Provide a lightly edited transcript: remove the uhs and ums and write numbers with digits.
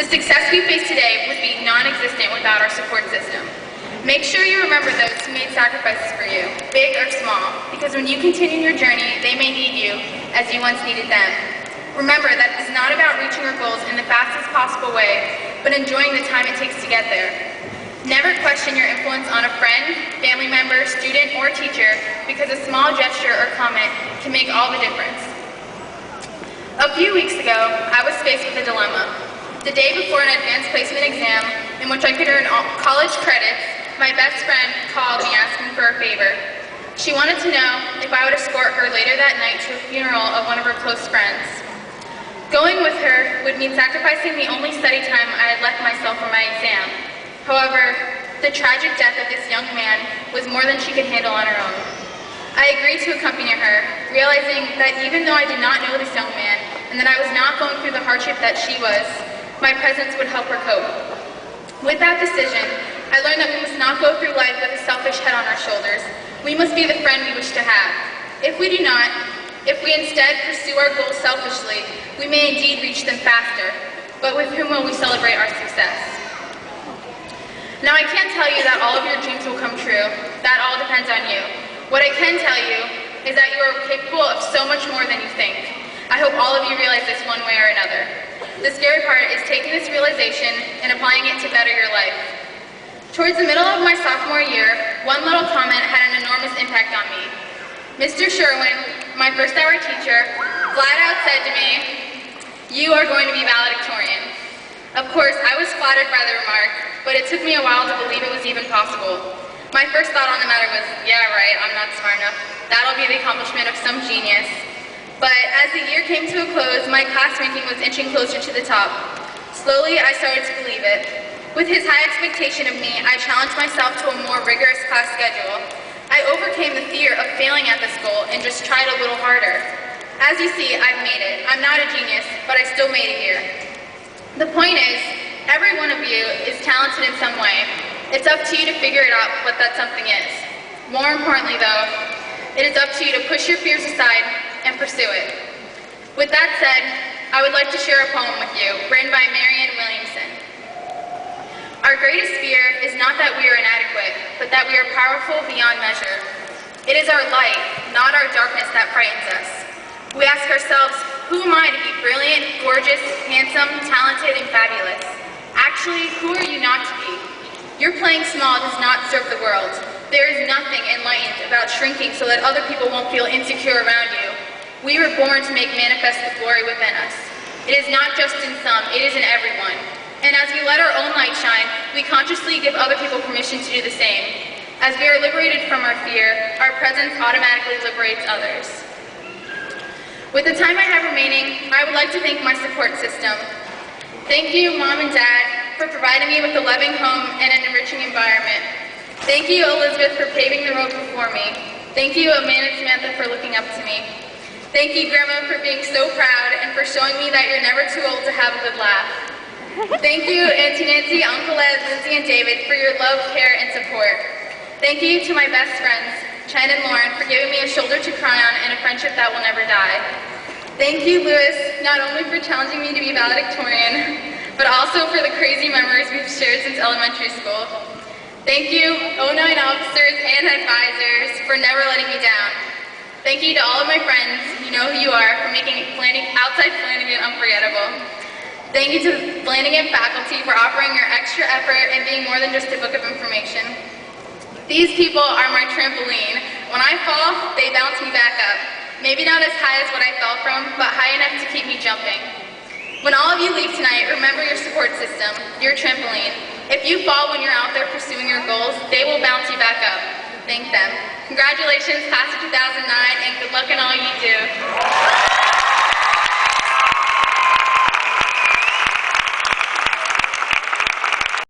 The success we face today would be non-existent without our support system. Make sure you remember those who made sacrifices for you, big or small, because when you continue your journey, they may need you as you once needed them. Remember that it is not about reaching your goals in the fastest possible way, but enjoying the time it takes to get there. Never question your influence on a friend, family member, student, or teacher, because a small gesture or comment can make all the difference. A few weeks ago, I was faced with a dilemma. The day before an advanced placement exam, in which I could earn college credits, my best friend called me asking for a favor. She wanted to know if I would escort her later that night to a funeral of one of her close friends. Going with her would mean sacrificing the only study time I had left myself for my exam. However, the tragic death of this young man was more than she could handle on her own. I agreed to accompany her, realizing that even though I did not know this young man, and that I was not going through the hardship that she was, my presence would help her cope. With that decision, I learned that we must not go through life with a selfish head on our shoulders. We must be the friend we wish to have. If we instead pursue our goals selfishly, we may indeed reach them faster, but with whom will we celebrate our success? Now, I can't tell you that all of your dreams will come true. That all depends on you. What I can tell you is that you are capable of so much more than you think. I hope all of you realize this one way or another. The scary part is taking this realization and applying it to better your life. Towards the middle of my sophomore year, one little comment had an enormous impact on me. Mr. Sherwin, my first hour teacher, flat out said to me, "You are going to be valedictorian." Of course, I was flattered by the remark, but it took me a while to believe it was even possible. My first thought on the matter was, yeah, right, I'm not smart enough. That'll be the accomplishment of some genius. But as the year came to a close, my class ranking was inching closer to the top. Slowly, I started to believe it. With his high expectation of me, I challenged myself to a more rigorous class schedule. I overcame the fear of failing at this goal and just tried a little harder. As you see, I've made it. I'm not a genius, but I still made it here. The point is, every one of you is talented in some way. It's up to you to figure it out what that something is. More importantly though, it is up to you to push your fears aside and pursue it. With that said, I would like to share a poem with you, written by Marianne Williamson. Our greatest fear is not that we are inadequate, but that we are powerful beyond measure. It is our light, not our darkness, that frightens us. We ask ourselves, who am I to be brilliant, gorgeous, handsome, talented, and fabulous? Actually, who are you not to be? Your playing small does not serve the world. There is nothing enlightened about shrinking so that other people won't feel insecure around you. We were born to make manifest the glory within us. It is not just in some, it is in everyone. And as we let our own light shine, we consciously give other people permission to do the same. As we are liberated from our fear, our presence automatically liberates others. With the time I have remaining, I would like to thank my support system. Thank you, Mom and Dad, for providing me with a loving home and an enriching environment. Thank you, Elizabeth, for paving the road before me. Thank you, Amanda and Samantha, for looking up to me. Thank you, Grandma, for being so proud and for showing me that you're never too old to have a good laugh. Thank you, Auntie Nancy, Uncle Ed, Lindsay, and David for your love, care, and support. Thank you to my best friends, Chen and Lauren, for giving me a shoulder to cry on and a friendship that will never die. Thank you, Louis, not only for challenging me to be valedictorian, but also for the crazy memories we've shared since elementary school. Thank you, 09 officers and advisors, for never letting me down. Thank you to all of my friends, you know who you are, for making outside Flanagan unforgettable. Thank you to Flanagan faculty for offering your extra effort and being more than just a book of information. These people are my trampoline. When I fall, they bounce me back up. Maybe not as high as what I fell from, but high enough to keep me jumping. When all of you leave tonight, remember your support system, your trampoline. If you fall when you're out there pursuing your goals, they will bounce you back up. Thank them. Congratulations, Class of 2009, and good luck in all you do.